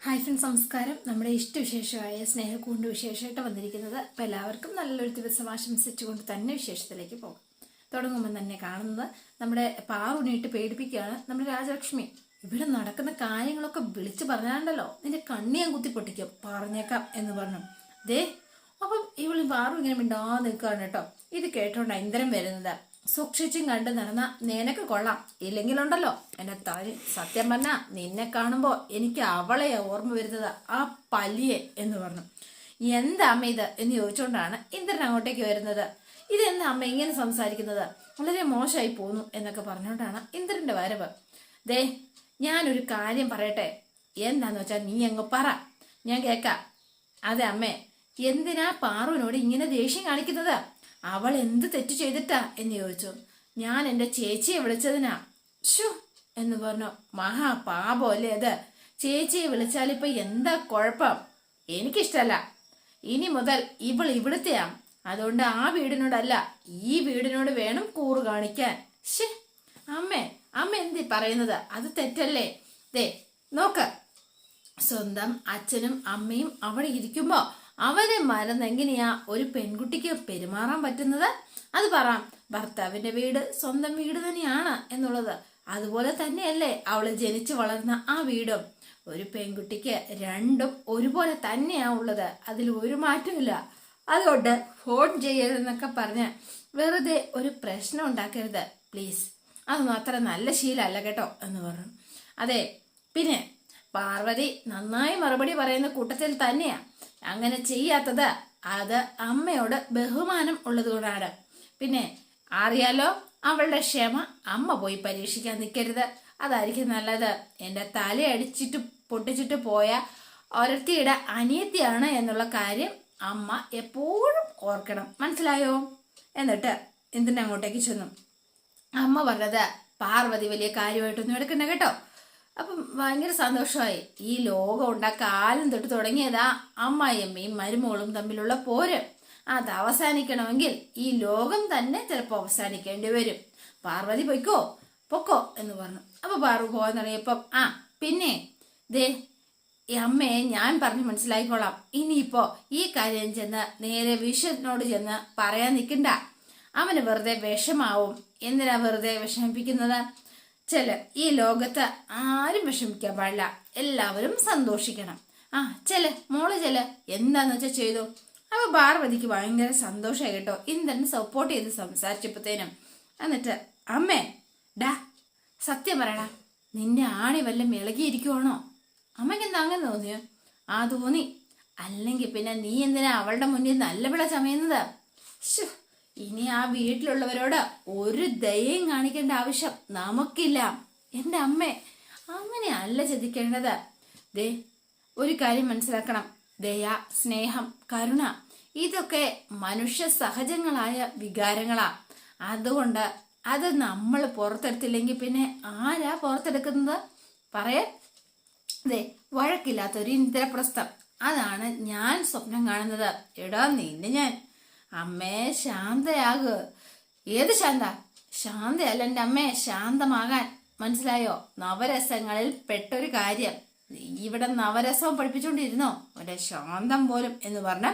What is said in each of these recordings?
Hi friends, നമസ്കാരം. നമ്മുടെ ഇഷ്ടവിശേഷമായ സ്നേഹക്കൂണ്ട് വിശേഷമായിട്ട് വന്നിരിക്കുന്നത്. അപ്പോൾ എല്ലാവർക്കും നല്ലൊരു ദിവസം ആശംസിച്ചുകൊണ്ട് തന്നെ വിശേഷത്തിലേക്ക് പോകും. തുടങ്ങുമ്പോൾ തന്നെ കാണുന്നത് നമ്മുടെ പാറുണിയിട്ട് പേടിപ്പിക്കുകയാണ് നമ്മുടെ രാജലക്ഷ്മി. ഇവിടെ നടക്കുന്ന കാര്യങ്ങളൊക്കെ വിളിച്ചു പറഞ്ഞാണ്ടല്ലോ നിന്റെ കണ്ണിയാൻ കുത്തി പൊട്ടിക്കും, പറഞ്ഞേക്കാം എന്ന് പറഞ്ഞു. ദേ അപ്പം ഇവളി പാറു ഇങ്ങനെ മിണ്ടാ നിൽക്കുകയാണ് കേട്ടോ. ഇത് കേട്ടോണ്ടാ ഇന്ദ്രൻ വരുന്നത്. സൂക്ഷിച്ചും കണ്ട് നടന്ന നിനക്ക് കൊള്ളാം, ഇല്ലെങ്കിലുണ്ടല്ലോ എന്റെ താഴെ. സത്യം പറഞ്ഞാ നിന്നെ കാണുമ്പോ എനിക്ക് അവളെയാ ഓർമ്മ വരുന്നത്, ആ പല്ലിയെ എന്ന് പറഞ്ഞു. എന്താ അമ്മ ഇത് എന്ന് ചോദിച്ചുകൊണ്ടാണ് ഇന്ദ്രൻ അങ്ങോട്ടേക്ക് വരുന്നത്. ഇതെന്താ അമ്മ ഇങ്ങനെ സംസാരിക്കുന്നത്, വളരെ മോശമായി പോന്നു എന്നൊക്കെ പറഞ്ഞുകൊണ്ടാണ് ഇന്ദ്രന്റെ വരവ്. ദേ ഞാനൊരു കാര്യം പറയട്ടെ, എന്താന്ന് വെച്ചാൽ നീ അങ്ങ് പറ, ഞാൻ കേക്കാം. അതെ അമ്മേ, എന്തിനാ പാറുവിനോട് ഇങ്ങനെ ദേഷ്യം കാണിക്കുന്നത്? അവൾ എന്ത് തെറ്റ് ചെയ്തിട്ടാ എന്ന് ചോദിച്ചു. ഞാൻ എൻ്റെ ചേച്ചിയെ വിളിച്ചതിനാ. ഷു എന്ന് പറഞ്ഞു. മഹാപാപം അല്ലേ അത്? ചേച്ചിയെ വിളിച്ചാലിപ്പോ എന്താ കുഴപ്പം? എനിക്കിഷ്ടല്ല. ഇനി മുതൽ ഇവൾ ഇവിടുത്തെയാ, അതുകൊണ്ട് ആ വീടിനോടല്ല ഈ വീടിനോട് വേണം കൂറ് കാണിക്കാൻ. ഷേ അമ്മ എന്തി പറയുന്നത്? അത് തെറ്റല്ലേ? ദേ നോക്ക്, സ്വന്തം അച്ഛനും അമ്മയും അവിടെ ഇരിക്കുമ്പോ അവരെ മറന്നെങ്ങനെയാ ഒരു പെൺകുട്ടിക്ക് പെരുമാറാൻ പറ്റുന്നത്? അത് പറ. ഭർത്താവിന്റെ വീട് സ്വന്തം വീട് തന്നെയാണ് എന്നുള്ളത്. അതുപോലെ തന്നെയല്ലേ അവള് ജനിച്ചു വളർന്ന ആ വീടും. ഒരു പെൺകുട്ടിക്ക് രണ്ടും ഒരുപോലെ തന്നെയാ ഉള്ളത്, അതിൽ ഒരു മാറ്റമില്ല. അതുകൊണ്ട് ഫോൺ ചെയ്യരുതെന്നൊക്കെ പറഞ്ഞ് വെറുതെ ഒരു പ്രശ്നം ഉണ്ടാക്കരുത് പ്ലീസ്. അതൊന്നും അത്ര നല്ല ശീലമല്ല കേട്ടോ എന്ന് പറഞ്ഞു. അതെ, പിന്നെ പാർവതി നന്നായി മറുപടി പറയുന്ന കൂട്ടത്തിൽ തന്നെയാ. അങ്ങനെ ചെയ്യാത്തത് അത് അമ്മയോട് ബഹുമാനം ഉള്ളതുകൊണ്ടാണ്. പിന്നെ അറിയാലോ, അവളുടെ ക്ഷമ അമ്മ പോയി പരീക്ഷിക്കാൻ നിൽക്കരുത്, അതായിരിക്കും നല്ലത്. എൻ്റെ തലയടിച്ചിട്ട് പൊട്ടിച്ചിട്ട് പോയ ഒരത്തിയുടെ അനിയത്തിയാണ് എന്നുള്ള കാര്യം അമ്മ എപ്പോഴും ഓർക്കണം, മനസ്സിലായോ? എന്നിട്ട് എന്തിനാ അങ്ങോട്ടേക്ക് ചെന്നു. അമ്മ പറഞ്ഞത് പാർവതി വലിയ കാര്യമായിട്ടൊന്നും എടുക്കണ്ട കേട്ടോ. അപ്പം ഭയങ്കര സന്തോഷമായി. ഈ ലോകം ഉണ്ടാക്കാലം തൊട്ട് തുടങ്ങിയതാ അമ്മായിയമ്മയും മരുമോളും തമ്മിലുള്ള പോര്. അത് അവസാനിക്കണമെങ്കിൽ ഈ ലോകം തന്നെ ചിലപ്പോൾ അവസാനിക്കേണ്ടി വരും. പാർവതി പൊക്കോ എന്ന് പറഞ്ഞു. അപ്പൊ പാറു പോകാൻ തുടങ്ങിയപ്പം പിന്നെ ദേ അമ്മയെ ഞാൻ പറഞ്ഞ് മനസ്സിലാക്കിക്കോളാം. ഇനിയിപ്പോ ഈ കാര്യം ചെന്ന് നേരെ വിശ്വനോട് ചെന്ന് പറയാൻ നിൽക്കണ്ട. അവന് വെറുതെ വിഷമാവും. എന്തിനാ വെറുതെ വിഷമിപ്പിക്കുന്നത്? ഈ ലോകത്ത് ആരും വിഷമിക്കാൻ പാടില്ല, എല്ലാവരും സന്തോഷിക്കണം. മോള് എന്താന്ന് വെച്ചാൽ ചെയ്തു. അപ്പൊ പാർവതിക്ക് ഭയങ്കര സന്തോഷമായി കേട്ടോ, ഇന്ദ്രൻ സപ്പോർട്ട് ചെയ്ത് സംസാരിച്ചപ്പോഴത്തേനും. എന്നിട്ട് അമ്മേ സത്യം പറയടാ, നിന്റെ ആണി വല്ലതും ഇളകിയിരിക്കുവാണോ? അമ്മയ്ക്ക് എന്താ അങ്ങനെ തോന്നിയോ? തോന്നി. അല്ലെങ്കിൽ പിന്നെ നീ എന്തിനാ അവളുടെ മുന്നിൽ നല്ല വിള ചമയുന്നത്? ഇനി ആ വീട്ടിലുള്ളവരോട് ഒരു ദയയും കാണിക്കേണ്ട ആവശ്യം നമുക്കില്ല. എൻ്റെ അമ്മേ, അങ്ങനെയല്ല ചിന്തിക്കേണ്ടത്. ദേ ഒരു കാര്യം മനസ്സിലാക്കണം, ദയ, സ്നേഹം, കരുണ ഇതൊക്കെ മനുഷ്യ സഹജങ്ങളായ വികാരങ്ങളാ. അതുകൊണ്ട് അത് നമ്മൾ പുറത്തെടുത്തില്ലെങ്കിൽ പിന്നെ ആരാ പുറത്തെടുക്കുന്നത്? ദേ വഴക്കില്ലാത്തൊരു ഇന്ദ്രപ്രസ്ഥം, അതാണ് ഞാൻ സ്വപ്നം കാണുന്നത്. എടാ നിന്നെ ഞാൻ. അമ്മേ ശാന്തയാകു. ഏത് ശാന്തയല്ല എൻ്റെ അമ്മേ, ശാന്തമാകാൻ. മനസ്സിലായോ? നവരസങ്ങളിൽ പെട്ടൊരു കാര്യം. ഇവിടെ നവരസവും പഠിപ്പിച്ചുകൊണ്ടിരുന്നോ? ഒരു ശാന്തം പോലും എന്ന് പറഞ്ഞ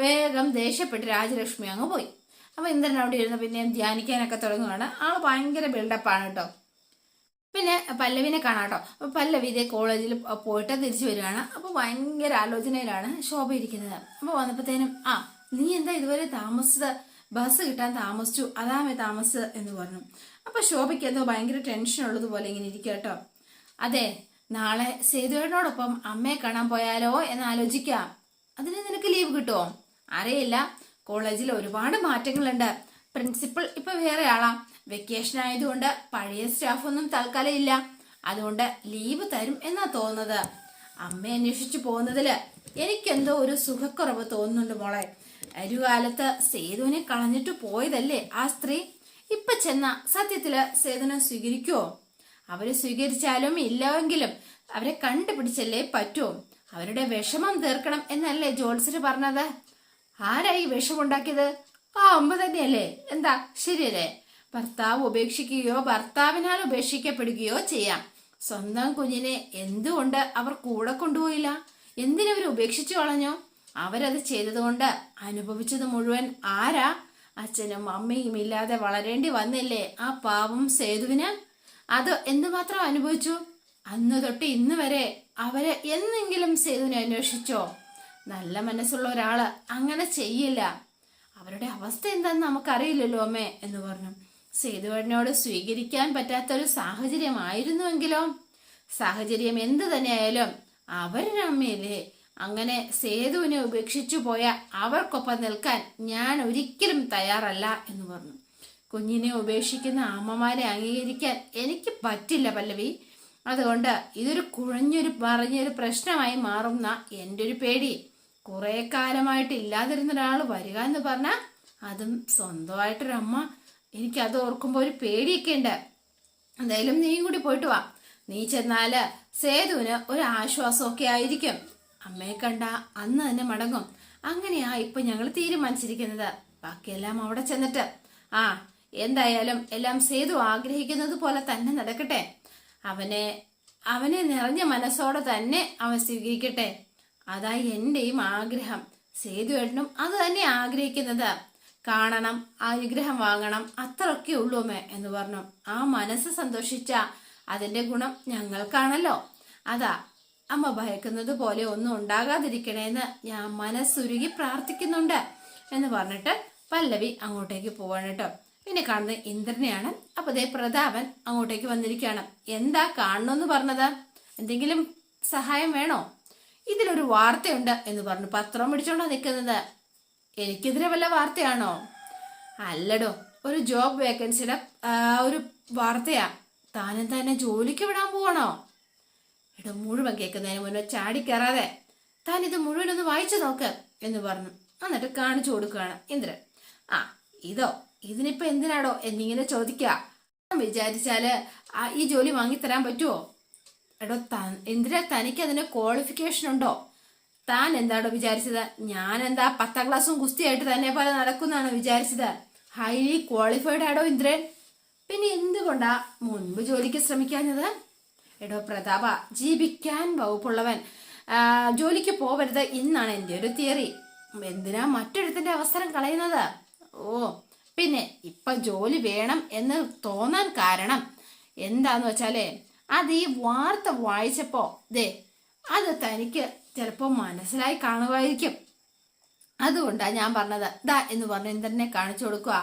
വേഗം ദേഷ്യപ്പെട്ട് രാജലക്ഷ്മി അങ്ങ് പോയി. അപ്പൊ ഇന്ദ്രൻ അവിടെ ഇരുന്ന് പിന്നെയും ധ്യാനിക്കാനൊക്കെ തുടങ്ങുകയാണ്. ആള് ഭയങ്കര ബിൽഡപ്പാണ് കേട്ടോ. പിന്നെ പല്ലവിനെ കാണാട്ടോ. അപ്പൊ പല്ലവി ഇതേ കോളേജിൽ പോയിട്ട് തിരിച്ചു വരികയാണ്. അപ്പൊ ഭയങ്കര ആലോചനയിലാണ് ശോഭ ഇരിക്കുന്നത്. അപ്പൊ വന്നപ്പോഴത്തേനും നീ എന്താ ഇതുവരെ താമസിച്ചത്? ബസ് കിട്ടാൻ താമസിച്ചു, അതാമേ താമസിച്ചത് എന്ന് പറഞ്ഞു. അപ്പൊ ശോഭയ്ക്ക് എന്തോ ഭയങ്കര ടെൻഷൻ ഉള്ളതുപോലെ ഇങ്ങനെ ഇരിക്കുക കേട്ടോ. അതെ, നാളെ സേതുവേട്ടനോടൊപ്പം അമ്മയെ കാണാൻ പോയാലോ എന്ന് ആലോചിക്കാം. അതിന് നിനക്ക് ലീവ് കിട്ടുമോ? അറിയില്ല, കോളേജിൽ ഒരുപാട് മാറ്റങ്ങളുണ്ട്. പ്രിൻസിപ്പൽ ഇപ്പൊ വേറെ ആളാ. വെക്കേഷൻ ആയതുകൊണ്ട് പഴയ സ്റ്റാഫൊന്നും തൽക്കാലം ഇല്ല, അതുകൊണ്ട് ലീവ് തരും എന്നാ തോന്നുന്നത്. അമ്മയെ അന്വേഷിച്ചു പോകുന്നതില് എനിക്കെന്തോ ഒരു സുഖക്കുറവ് തോന്നുന്നുണ്ട് മോളെ. ഒരു കാലത്ത് സേതുവിനെ കളഞ്ഞിട്ട് പോയതല്ലേ ആ സ്ത്രീ. ഇപ്പൊ ചെന്ന സത്യത്തില് സേതുവിനെ സ്വീകരിക്കുവോ? അവര് സ്വീകരിച്ചാലും ഇല്ലെങ്കിലും അവരെ കണ്ടുപിടിച്ചല്ലേ പറ്റൂ. അവരുടെ വിഷമം തീർക്കണം എന്നല്ലേ ജോത്സര് പറഞ്ഞത്? ആരായി വിഷമുണ്ടാക്കിയത്? അമ്മ തന്നെയല്ലേ? എന്താ ശരിയല്ലേ? ഭർത്താവ് ഉപേക്ഷിക്കുകയോ ഭർത്താവിനാൽ ഉപേക്ഷിക്കപ്പെടുകയോ ചെയ്യാം, സ്വന്തം കുഞ്ഞിനെ എന്തുകൊണ്ട് അവർ കൂടെ കൊണ്ടുപോയില്ല? എന്തിനവർ ഉപേക്ഷിച്ചു കളഞ്ഞോ? അവരത് ചെയ്തതുകൊണ്ട് അനുഭവിച്ചത് മുഴുവൻ ആരാ? അച്ഛനും അമ്മയും ഇല്ലാതെ വളരേണ്ടി വന്നില്ലേ ആ പാവം സേതുവിന്? അത് എന്തുമാത്രം അനുഭവിച്ചു? അന്ന് തൊട്ട് ഇന്ന് വരെ അവര് എന്നെങ്കിലും സേതുവിനെ അന്വേഷിച്ചോ? നല്ല മനസ്സുള്ള ഒരാള് അങ്ങനെ ചെയ്യില്ല. അവരുടെ അവസ്ഥ എന്താന്ന് നമുക്കറിയില്ലല്ലോ അമ്മേ എന്ന് പറഞ്ഞു. സേതുവേട്ടനോട് സ്വീകരിക്കാൻ പറ്റാത്തൊരു സാഹചര്യമായിരുന്നുവെങ്കിലോ? സാഹചര്യം എന്ത് തന്നെയായാലും അവരമ്മയില്ലേ. അങ്ങനെ സേതുവിനെ ഉപേക്ഷിച്ചു പോയ അവർക്കൊപ്പം നിൽക്കാൻ ഞാൻ ഒരിക്കലും തയ്യാറല്ല എന്ന് പറഞ്ഞു. കുഞ്ഞിനെ ഉപേക്ഷിക്കുന്ന അമ്മമാരെ അംഗീകരിക്കാൻ എനിക്ക് പറ്റില്ല പല്ലവി. അതുകൊണ്ട് ഇതൊരു പറഞ്ഞൊരു പ്രശ്നമായി മാറുന്ന എൻ്റെ ഒരു പേടി. കുറെ കാലമായിട്ട് ഇല്ലാതിരുന്ന ഒരാൾ വരിക എന്ന് പറഞ്ഞാൽ അതും സ്വന്തമായിട്ടൊരമ്മ, എനിക്കത് ഓർക്കുമ്പോൾ ഒരു പേടിയൊക്കെ ഉണ്ട്. എന്തായാലും നീയും കൂടി പോയിട്ട് വാ. നീ ചെന്നാല് സേതുവിന് ഒരു ആശ്വാസമൊക്കെ ആയിരിക്കും. അമ്മയെ കണ്ട അന്ന് തന്നെ മടങ്ങും. അങ്ങനെയാ ഇപ്പൊ ഞങ്ങൾ തീരുമാനിച്ചിരിക്കുന്നത്. ബാക്കിയെല്ലാം അവിടെ ചെന്നിട്ട് എന്തായാലും എല്ലാം സേതു ആഗ്രഹിക്കുന്നത് പോലെ തന്നെ നടക്കട്ടെ. അവനെ നിറഞ്ഞ മനസ്സോടെ തന്നെ അവൻ സ്വീകരിക്കട്ടെ. അതാ എന്റെയും ആഗ്രഹം. സേതുവേട്ടനും അത് തന്നെ ആഗ്രഹിക്കുന്നത്. കാണണം, അനുഗ്രഹം വാങ്ങണം, അത്രയൊക്കെ ഉള്ളൂ അമ്മേ എന്ന് പറഞ്ഞു. ആ മനസ്സ് സന്തോഷിച്ച അതിന്റെ ഗുണം ഞങ്ങൾക്കാണല്ലോ. അതാ അമ്മ ഭയക്കുന്നത് പോലെ ഒന്നും ഉണ്ടാകാതിരിക്കണേന്ന് ഞാൻ മനസ്സുരുകി പ്രാർത്ഥിക്കുന്നുണ്ട് എന്ന് പറഞ്ഞിട്ട് പല്ലവി അങ്ങോട്ടേക്ക് പോവാണ് കേട്ടോ. പിന്നെ കാണുന്നത് ഇന്ദ്രനെയാണ്. അപ്പൊ ദേ പ്രതാപൻ അങ്ങോട്ടേക്ക് വന്നിരിക്കുകയാണ്. എന്താ കാണണമെന്ന് പറഞ്ഞത്? എന്തെങ്കിലും സഹായം വേണോ? ഇതിലൊരു വാർത്തയുണ്ട് എന്ന് പറഞ്ഞു. പത്രം പിടിച്ചോണ്ടാ നിൽക്കുന്നത്. എനിക്കെതിരെ വല്ല വാർത്തയാണോ? അല്ലടോ, ഒരു ജോബ് വേക്കൻസിയുടെ ഒരു വാർത്തയാ. താനെന്താ എന്നെ ജോലിക്ക് വിടാൻ പോവാണോ? എടോ, മുഴുവൻ കേൾക്കുന്നതിന് മുന്നേ ചാടിക്കയറാതെ താൻ ഇത് മുഴുവനൊന്ന് വായിച്ചു നോക്ക് എന്ന് പറഞ്ഞു. എന്നിട്ട് കാണിച്ചു കൊടുക്കുകയാണ് ഇന്ദ്രൻ. ഇതിനിപ്പോ എന്തിനാടോ എന്നിങ്ങനെ ചോദിക്കുക. വിചാരിച്ചാല് ഈ ജോലി വാങ്ങിത്തരാൻ പറ്റുമോ? എടോ ഇന്ദ്ര, തനിക്ക് അതിന് ക്വാളിഫിക്കേഷൻ ഉണ്ടോ? താൻ എന്താടോ വിചാരിച്ചത്? ഞാൻ എന്താ 10ാം ക്ലാസ്സും കുസ്തിയായിട്ട് തന്നെ പോലെ നടക്കുന്നാണോ വിചാരിച്ചത്? ഹൈലി ക്വാളിഫൈഡ് ആടോ ഇന്ദ്രൻ. പിന്നെ എന്തുകൊണ്ടാ മുൻപ് ജോലിക്ക് ശ്രമിക്കാഞ്ഞത്? എടോ പ്രതാപ, ജീവിക്കാൻ വകുപ്പുള്ളവൻ ജോലിക്ക് പോവരുത് എന്നാണ് എൻ്റെ ഒരു തിയറി. എന്തിനാ മറ്റൊരുത്തിന്റെ അവസരം കളയുന്നത്? പിന്നെ ഇപ്പൊ ജോലി വേണം എന്ന് തോന്നാൻ കാരണം എന്താന്ന് വെച്ചാലേ, അത് ഈ വാർത്ത വായിച്ചപ്പോ അത് തനിക്ക് ചിലപ്പോ മനസ്സിലായി കാണുമായിരിക്കും. അതുകൊണ്ടാ ഞാൻ പറഞ്ഞത്. എന്ന് പറഞ്ഞ് ഇന്ദ്രനെ കാണിച്ചു കൊടുക്കുക.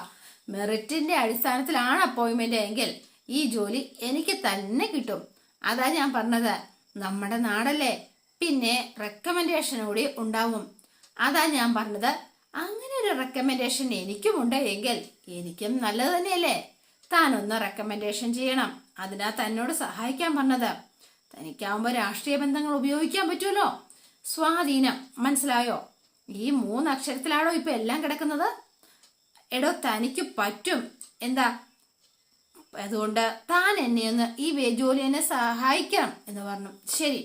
മെറിറ്റിന്റെ അടിസ്ഥാനത്തിലാണ് അപ്പോയിന്റ്മെന്റ് എങ്കിൽ ഈ ജോലി എനിക്ക് തന്നെ കിട്ടും. അതാ ഞാൻ പറഞ്ഞത്. നമ്മുടെ നാടല്ലേ, പിന്നെ റെക്കമെൻഡേഷൻ കൂടി ഉണ്ടാവും. അതാ ഞാൻ പറഞ്ഞത്. അങ്ങനെ ഒരു റെക്കമെൻഡേഷൻ എനിക്കുമുണ്ട് എങ്കിൽ എനിക്കും നല്ലത് തന്നെയല്ലേ. താനൊന്ന് റെക്കമെൻഡേഷൻ ചെയ്യണം. അതിനാ തന്നോട് സഹായിക്കാൻ പറഞ്ഞത്. തനിക്കാവുമ്പോ രാഷ്ട്രീയ ബന്ധങ്ങൾ ഉപയോഗിക്കാൻ പറ്റുമല്ലോ. സ്വാധീനം, മനസ്സിലായോ? ഈ 3 അക്ഷരത്തിലാണോ ഇപ്പൊ എല്ലാം കിടക്കുന്നത്? എടോ, തനിക്ക് പറ്റും. എന്താ? അതുകൊണ്ട് താൻ എന്നെ ഒന്ന് ഈ ജോലി എന്നെ സഹായിക്കണം എന്ന് പറഞ്ഞു. ശരി,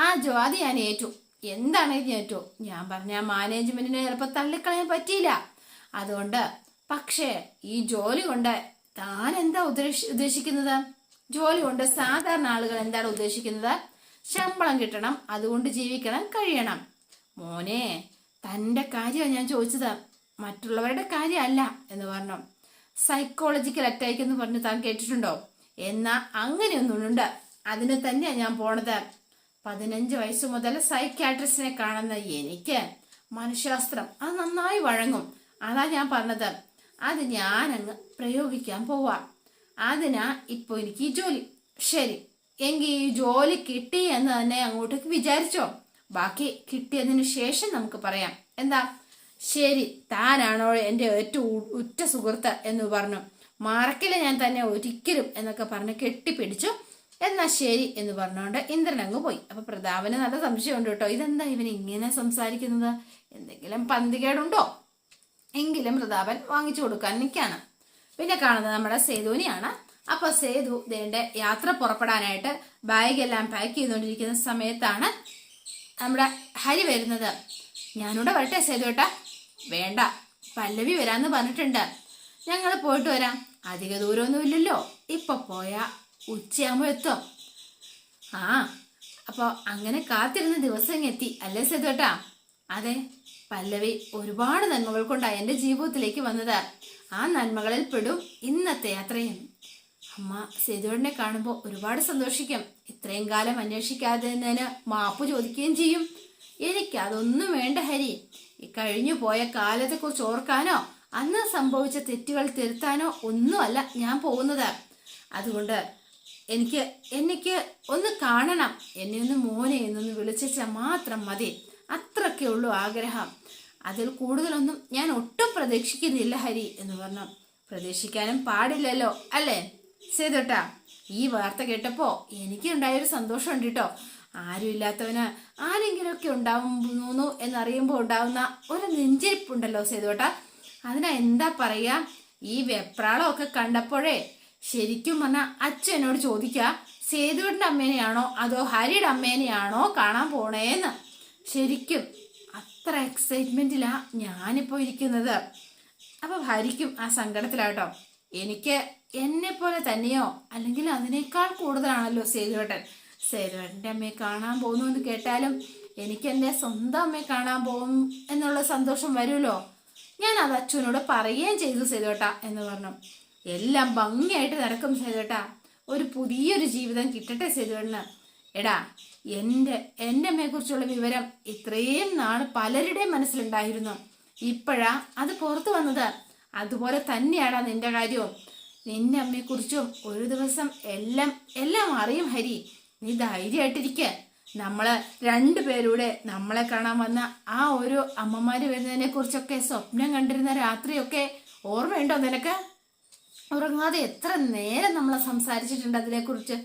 അത് ഞാൻ ഏറ്റു. എന്താണ് ഏറ്റു? ഞാൻ പറഞ്ഞ മാനേജ്മെന്റിനെ ചിലപ്പോൾ തള്ളിക്കളയാൻ പറ്റിയില്ല. അതുകൊണ്ട് പക്ഷേ ഈ ജോലി കൊണ്ട് താൻ എന്താ ഉദ്ദേശിക്കുന്നത്? ജോലി കൊണ്ട് സാധാരണ ആളുകൾ എന്താണ് ഉദ്ദേശിക്കുന്നത്? ശമ്പളം കിട്ടണം, അതുകൊണ്ട് ജീവിക്കണം, കഴിയണം. മോനെ, തന്റെ കാര്യമാണ് ഞാൻ ചോദിച്ചത്, മറ്റുള്ളവരുടെ കാര്യമല്ല എന്ന് പറഞ്ഞു. സൈക്കോളജിക്കൽ അറ്റാക്ക് എന്ന് പറഞ്ഞ് താൻ കേട്ടിട്ടുണ്ടോ? എന്നാ അങ്ങനെയൊന്നുണ്ട്. അതിന് തന്നെയാ ഞാൻ പോണത്. 15 വയസ്സ് മുതൽ സൈക്യാട്രിസ്റ്റിനെ കാണുന്ന എനിക്ക് മനഃശാസ്ത്രം അത് നന്നായി വഴങ്ങും. അതാ ഞാൻ പറഞ്ഞത്. അത് ഞാനങ്ങ് പ്രയോഗിക്കാൻ പോവാ. അതിനാ ഇപ്പൊ എനിക്ക് ഈ ജോലി. ശരി, എങ്കിൽ ഈ ജോലി കിട്ടി എന്ന് തന്നെ അങ്ങോട്ടേക്ക് വിചാരിച്ചോ. ബാക്കി കിട്ടിയതിന് ശേഷം നമുക്ക് പറയാം. എന്താ? ശരി, താനാണോ എൻ്റെ ഏറ്റവും ഉറ്റ സുഹൃത്ത് എന്ന് പറഞ്ഞു. മറക്കില്ല ഞാൻ തന്നെ ഒരിക്കലും എന്നൊക്കെ പറഞ്ഞ് കെട്ടിപ്പിടിച്ചു. എന്നാ ശരി എന്ന് പറഞ്ഞുകൊണ്ട് ഇന്ദ്രൻ അങ്ങ് പോയി. അപ്പൊ പ്രതാപന് നല്ല സംശയമുണ്ട് കേട്ടോ. ഇതെന്താ ഇവൻ ഇങ്ങനെ സംസാരിക്കുന്നത്? എന്തെങ്കിലും പന്തികേടുണ്ടോ? എങ്കിലും പ്രതാപൻ വാങ്ങിച്ചു കൊടുക്കാൻ നിൽക്കാണ്. പിന്നെ കാണുന്നത് നമ്മുടെ സേതുവിനെയാണ്. അപ്പൊ സേതു ദേണ്ട യാത്ര പുറപ്പെടാനായിട്ട് ബാഗെല്ലാം പാക്ക് ചെയ്തുകൊണ്ടിരിക്കുന്ന സമയത്താണ് നമ്മുടെ ഹരി വരുന്നത്. ഞാനിവിടെ വരട്ടെ സേതുവേട്ടാ? വേണ്ട, പല്ലവി വരാന്ന് പറഞ്ഞിട്ടുണ്ട്. ഞങ്ങൾ പോയിട്ട് വരാം. അധിക ദൂരമൊന്നും ഇല്ലല്ലോ. ഇപ്പൊ പോയാ ഉച്ചയാകുമ്പോ എത്തും. ആ, അപ്പൊ അങ്ങനെ കാത്തിരുന്ന ദിവസം എത്തി അല്ലേ സേതുവേട്ടാ? അതെ പല്ലവി, ഒരുപാട് നന്മകൾ കൊണ്ടാണ് എന്റെ ജീവിതത്തിലേക്ക് വന്നത്. ആ നന്മകളിൽ പെടും ഇന്നത്തെ യാത്രയും. അമ്മ സേതുവേട്ടനെ കാണുമ്പോൾ ഒരുപാട് സന്തോഷിക്കും. ഇത്രയും കാലം അന്വേഷിക്കാതിരുന്നതിന് മാപ്പ് ചോദിക്കുകയും ചെയ്യും. എനിക്കതൊന്നും വേണ്ട ഹരി. കഴിഞ്ഞു പോയ കാലത്തെ കുറിച്ച് ഓർക്കാനോ അന്ന് സംഭവിച്ച തെറ്റുകൾ തിരുത്താനോ ഒന്നുമല്ല ഞാൻ പോകുന്നത്. അതുകൊണ്ട് എനിക്ക് ഒന്ന് കാണണം. എന്നെ ഒന്ന് മോനെ എന്നൊന്ന് വിളിച്ചാൽ മാത്രം മതി. അത്രയ്ക്കേ ഉള്ളൂ ആഗ്രഹം. അതിൽ കൂടുതലൊന്നും ഞാൻ ഒട്ടും പ്രതീക്ഷിക്കുന്നില്ല ഹരി എന്ന് പറഞ്ഞു. പ്രതീക്ഷിക്കാനും പാടില്ലല്ലോ അല്ലേ സേതുട്ടാ? ഈ വാർത്ത കേട്ടപ്പോ എനിക്കുണ്ടായൊരു സന്തോഷമുണ്ട് കേട്ടോ. ആരും ഇല്ലാത്തവന് ആരെങ്കിലുമൊക്കെ ഉണ്ടാവുന്നു എന്നറിയുമ്പോൾ ഉണ്ടാവുന്ന ഒരു നെഞ്ചിരിപ്പുണ്ടല്ലോ സേതുട്ടാ. അതിനാ എന്താ പറയാ, ഈ വെപ്രാളമൊക്കെ കണ്ടപ്പോഴേ ശരിക്കും പറഞ്ഞാൽ അച്ഛൻ എന്നോട് ചോദിക്കുക, സേതുവിന്റെ അമ്മേനെയാണോ അതോ ഹരിയുടെ അമ്മേനെയാണോ കാണാൻ പോണേന്ന്. ശരിക്കും അത്ര എക്സൈറ്റ്മെന്റിലാ ഞാനിപ്പോ ഇരിക്കുന്നത്. അപ്പൊ ഹരിക്കും ആ സങ്കടത്തിലാട്ടോ. എനിക്ക് എന്നെ പോലെ തന്നെയോ അല്ലെങ്കിൽ അതിനേക്കാൾ കൂടുതലാണല്ലോ സേതുവേട്ടൻ. സേതുവേട്ടന്റെ അമ്മയെ കാണാൻ പോകുന്നു എന്ന് കേട്ടാലും എനിക്ക് എന്റെ സ്വന്തം അമ്മയെ കാണാൻ പോകും എന്നുള്ള സന്തോഷം വരുമല്ലോ. ഞാൻ അത് അച്ഛനോട് പറയുകയും ചെയ്തു സേതുവേട്ട എന്ന് പറഞ്ഞു. എല്ലാം ഭംഗിയായിട്ട് നടക്കും സേതുവേട്ട. ഒരു പുതിയൊരു ജീവിതം കിട്ടട്ടെ സേതുവേട്ടന്. എടാ, എൻ്റെ അമ്മയെ കുറിച്ചുള്ള വിവരം ഇത്രയും നാള് പലരുടെയും മനസ്സിലുണ്ടായിരുന്നു. ഇപ്പോഴാ അത് പുറത്തു വന്നത്. അതുപോലെ തന്നെയാടാ നിന്റെ കാര്യവും. നിന്റെ അമ്മയെക്കുറിച്ചും ഒരു ദിവസം എല്ലാം അറിയും ഹരി. നീ ധൈര്യമായിട്ടിരിക്ക. നമ്മള് രണ്ടുപേരൂടെ നമ്മളെ കാണാൻ വന്ന ആ ഒരു അമ്മമാര് വരുന്നതിനെ കുറിച്ചൊക്കെ സ്വപ്നം കണ്ടിരുന്ന രാത്രിയൊക്കെ ഓർമ്മയുണ്ടോ നിനക്ക്? ഉറങ്ങാതെ എത്ര നേരം നമ്മൾ സംസാരിച്ചിട്ടുണ്ട് അതിനെക്കുറിച്ച്.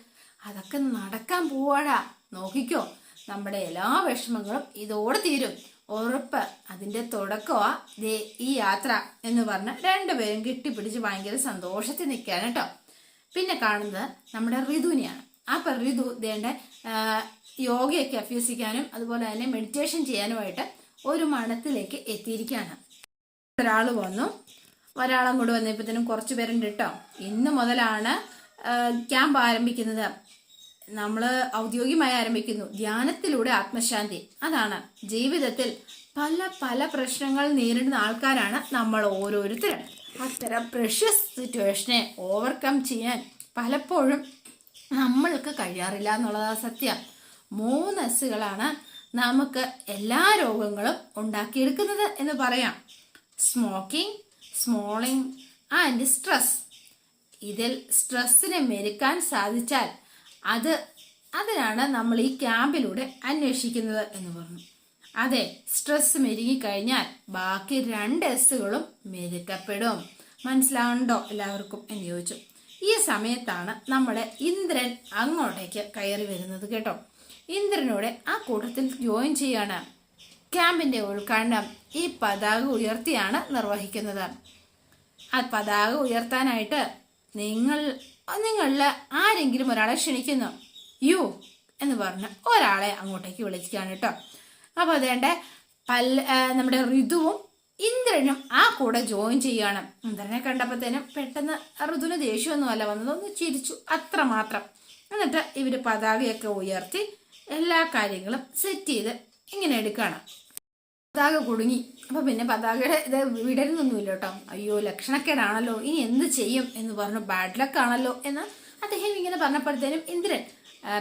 അതൊക്കെ നടക്കാൻ പോവാടാ. നോക്കിക്കോ, നമ്മുടെ എല്ലാ വിഷമങ്ങളും ഇതോടെ തീരും, ഉറപ്പ്. അതിന്റെ തുടക്കമാ ദേ ഈ യാത്ര എന്ന് പറഞ്ഞ് രണ്ടുപേരും കെട്ടിപ്പിടിച്ച് ഭയങ്കര സന്തോഷത്തിൽ നിൽക്കുകയാണ് കേട്ടോ. പിന്നെ കാണുന്നത് നമ്മുടെ ഋതുവിനെയാണ്. അപ്പൊ ഋതു ദേണ്ട യോഗയൊക്കെ അഭ്യസിക്കാനും അതുപോലെ തന്നെ മെഡിറ്റേഷൻ ചെയ്യാനുമായിട്ട് ഒരു മഠത്തിലേക്ക് എത്തിയിരിക്കുകയാണ്. ഒരാൾ വന്നു, ഒരാളങ്ങോട്ട് വന്നപ്പോഴത്തേനും കുറച്ച് പേരുണ്ട് കേട്ടോ. ഇന്ന് മുതലാണ് ക്യാമ്പ് ആരംഭിക്കുന്നത്. നമ്മൾ ഔദ്യോഗികമായി ആരംഭിക്കുന്നു. ധ്യാനത്തിലൂടെ ആത്മശാന്തി. അതാണ് ജീവിതത്തിൽ പല പല പ്രശ്നങ്ങൾ നേരിടുന്ന ആൾക്കാരാണ് നമ്മൾ ഓരോരുത്തരും. അത്തരം പ്രഷ്യസ് സിറ്റുവേഷനെ ഓവർകം ചെയ്യാൻ പലപ്പോഴും നമ്മൾക്ക് കഴിയാറില്ല എന്നുള്ളതാ സത്യം. 3 എസ്സുകളാണ് നമുക്ക് എല്ലാ രോഗങ്ങളും ഉണ്ടാക്കിയെടുക്കുന്നത് എന്ന് പറയാം. Smoking, smalling and stress. ഇതിൽ സ്ട്രെസ്സിനെ മെരുക്കാൻ സാധിച്ചാൽ അതിനാണ് നമ്മൾ ഈ ക്യാമ്പിലൂടെ അന്വേഷിക്കുന്നത് എന്ന് പറഞ്ഞു. അതെ, സ്ട്രെസ് മെരുകിക്കഴിഞ്ഞാൽ ബാക്കി 2 എസ്സുകളും മെരുക്കപ്പെടും. മനസ്സിലാവുന്നുണ്ടോ എല്ലാവർക്കും എന്ന് ചോദിച്ചു. ഈ സമയത്താണ് നമ്മുടെ ഇന്ദ്രൻ അങ്ങോട്ടേക്ക് കയറി വരുന്നത് കേട്ടോ. ഇന്ദ്രനോടെ ആ കൂട്ടത്തിൽ ജോയിൻ ചെയ്യാണ്. ക്യാമ്പിന്റെ ഉദ്ഘാടനം ഈ പതാക ഉയർത്തിയാണ് നിർവഹിക്കുന്നത്. ആ പതാക ഉയർത്താനായിട്ട് നിങ്ങളിൽ ആരെങ്കിലും ഒരാളെ ക്ഷണിക്കുന്നു. യു എന്ന് പറഞ്ഞ് ഒരാളെ അങ്ങോട്ടേക്ക് വിളിക്കുകയാണ് കേട്ടോ. അപ്പൊ അതേണ്ട നമ്മുടെ ഋതുവും ഇന്ദ്രനും ആ കൂടെ ജോയിൻ ചെയ്യാണ്. ഇന്ദ്രനെ കണ്ടപ്പോഴത്തേനും പെട്ടെന്ന് ഋതുവിന് ദേഷ്യമൊന്നുമല്ല വന്നത്, ഒന്ന് ചിരിച്ചു, അത്രമാത്രം. എന്നിട്ട് ഇവര് പതാകയൊക്കെ ഉയർത്തി എല്ലാ കാര്യങ്ങളും സെറ്റ് ചെയ്ത് ഇങ്ങനെ എടുക്കുകയാണ്. പതാക കുടുങ്ങി. അപ്പൊ പിന്നെ പതാകയുടെ ഇത് വിടരുന്നൊന്നുമില്ല കേട്ടോ. അയ്യോ ലക്ഷണക്കേടാണല്ലോ, ഇനി എന്ത് ചെയ്യും എന്ന് പറഞ്ഞു. ബാഡ് ലക്ക് ആണല്ലോ എന്ന് അദ്ദേഹം ഇങ്ങനെ പറഞ്ഞപ്പോഴത്തേനും ഇന്ദ്രൻ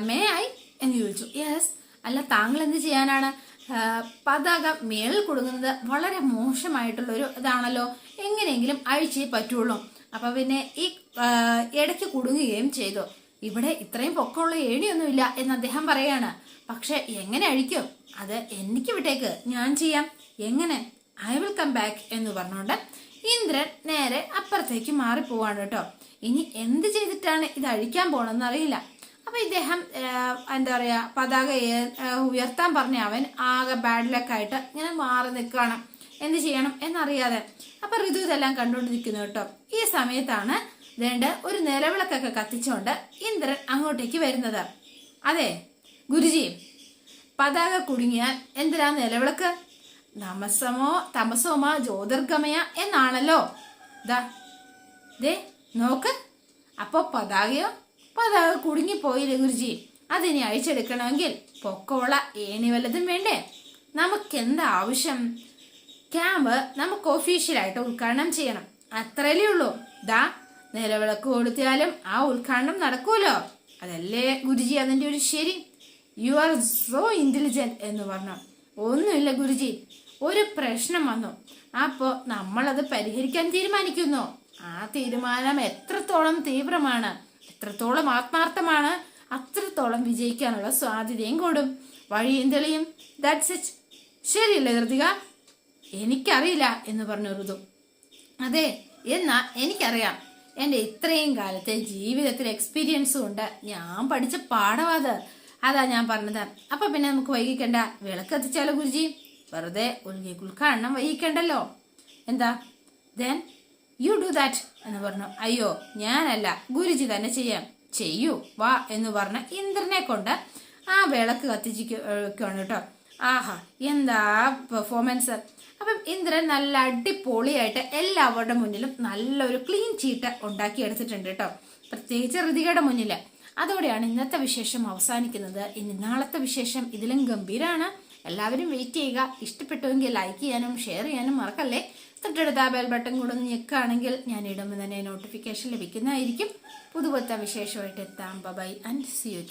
മേ ആയി എന്ന് ചോദിച്ചു. യെസ്. അല്ല, താങ്കൾ എന്ത് ചെയ്യാനാണ്? പതാക മേളിൽ കൊടുക്കുന്നത് വളരെ മോശമായിട്ടുള്ളൊരു ഇതാണല്ലോ, എങ്ങനെയെങ്കിലും അഴിച്ചേ പറ്റുള്ളൂ. അപ്പൊ പിന്നെ ഈ ഇടയ്ക്ക് കുടുങ്ങുകയും ചെയ്തു. ഇവിടെ ഇത്രയും പൊക്കമുള്ള ഏണിയൊന്നുമില്ല എന്ന് അദ്ദേഹം പറയാണ്. പക്ഷെ എങ്ങനെ അഴിക്കും? അത് എനിക്ക് വിട്ടേക്ക്, ഞാൻ ചെയ്യാം. എങ്ങനെ? ഐ വിൽ കം ബാക്ക് എന്ന് പറഞ്ഞുകൊണ്ട് ഇന്ദ്രൻ നേരെ അപ്പുറത്തേക്ക് മാറിപ്പോവാണ് കേട്ടോ. ഇനി എന്ത് ചെയ്തിട്ടാണ് ഇത് അഴിക്കാൻ പോണെന്ന് അറിയില്ല. അപ്പൊ ഇദ്ദേഹം എന്താ പറയാ, പതാക ഉയർത്താൻ പറഞ്ഞ അവൻ ആകെ ബാഡ് ലക്കായിട്ട് ഇങ്ങനെ മാറി നിൽക്കുകയാണ്. എന്ത് ചെയ്യണം എന്നറിയാതെ. അപ്പൊ ഋതു ഇതെല്ലാം കണ്ടുകൊണ്ട് നിൽക്കുന്നു കേട്ടോ. ഈ സമയത്താണ് വേണ്ട ഒരു നിലവിളക്കൊക്കെ കത്തിച്ചുകൊണ്ട് ഇന്ദ്രൻ അങ്ങോട്ടേക്ക് വരുന്നത്. അതെ ഗുരുജി, പതാക കുടുങ്ങിയാൽ എന്തിനാ നിലവിളക്ക്? തമസോമ ജ്യോതിർഗമയ എന്നാണല്ലോ. ദേ നോക്ക്. അപ്പൊ പതാക കുടുങ്ങിപ്പോയില്ലേ ഗുരുജി? അതിനി അഴിച്ചെടുക്കണമെങ്കിൽ പൊക്കമുള്ള ഏണി വല്ലതും വേണ്ടേ? നമുക്കെന്താ ആവശ്യം? ക്യാമ്പ് നമുക്ക് ഒഫീഷ്യലായിട്ട് ഉദ്ഘാടനം ചെയ്യണം, അത്രയല്ലേ ഉള്ളൂ. ദാ നിലവിളക്ക് കൊടുത്താലും ആ ഉദ്ഘാടനം നടക്കുമല്ലോ. അതല്ലേ ഗുരുജി അതിന്റെ ഒരു ശരി. യു ആർ സോ ഇന്റലിജന്റ് എന്ന് പറഞ്ഞു. ഒന്നുമില്ല ഗുരുജി, ഒരു പ്രശ്നം വന്നു, അപ്പോ നമ്മളത് പരിഹരിക്കാൻ തീരുമാനിക്കുന്നു. ആ തീരുമാനം എത്രത്തോളം തീവ്രമാണ്, എത്രത്തോളം ആത്മാർത്ഥമാണ്, അത്രത്തോളം വിജയിക്കാനുള്ള സാധ്യതയും കൂടും, വഴിയും തെളിയും. That's it. ശരിയല്ലേ ഋതിക? എനിക്കറിയില്ല എന്ന് പറഞ്ഞു ഋതു. അതെ, എന്നാ എനിക്കറിയാം. എൻ്റെ ഇത്രയും കാലത്തെ ജീവിതത്തിൽ എക്സ്പീരിയൻസും ഉണ്ട്, ഞാൻ പഠിച്ച പാഠവാത്. അതാ ഞാൻ പറഞ്ഞത്. അപ്പൊ പിന്നെ നമുക്ക് വൈകിക്കണ്ട, വിളക്ക് എത്തിച്ചാലോ ഗുരുജി? വെറുതെ ഉദ്ഘാടനം വൈകിക്കണ്ടല്ലോ. എന്താ? ദെൻ യു ഡു ദാറ്റ് എന്ന് പറഞ്ഞു. അയ്യോ, ഞാനല്ല, ഗുരുജി തന്നെ ചെയ്യൂ വാ എന്ന് പറഞ്ഞ ഇന്ദ്രനെ കൊണ്ട് ആ വിളക്ക് കത്തിച്ചിരിക്കുകയാണ് കേട്ടോ. ആഹാ, എന്താ പെർഫോമൻസ്! അപ്പം ഇന്ദ്രൻ നല്ല അടിപൊളിയായിട്ട് എല്ലാവരുടെ മുന്നിലും നല്ലൊരു ക്ലീൻ ചീട്ട് ഉണ്ടാക്കി എടുത്തിട്ടുണ്ട് കേട്ടോ, പ്രത്യേകിച്ച് ഋതികയുടെ മുന്നിൽ. അതോടെയാണ് ഇന്നത്തെ വിശേഷം അവസാനിക്കുന്നത്. ഇനി നാളത്തെ വിശേഷം ഇതിലും ഗംഭീരമാണ്. എല്ലാവരും വെയിറ്റ് ചെയ്യുക. ഇഷ്ടപ്പെട്ടുവെങ്കിൽ ലൈക്ക് ചെയ്യാനും ഷെയർ ചെയ്യാനും മറക്കല്ലേ. തൊട്ടടുത്ത ബെൽ ബട്ടൺ കൂടെ ഒന്ന് ഞെക്കുകയാണെങ്കിൽ ഞാൻ ഇടുമ്പോൾ തന്നെ നോട്ടിഫിക്കേഷൻ ലഭിക്കുന്നതായിരിക്കും. പുതുപുത്ത വിശേഷമായിട്ട് എത്താം. Bye and see U.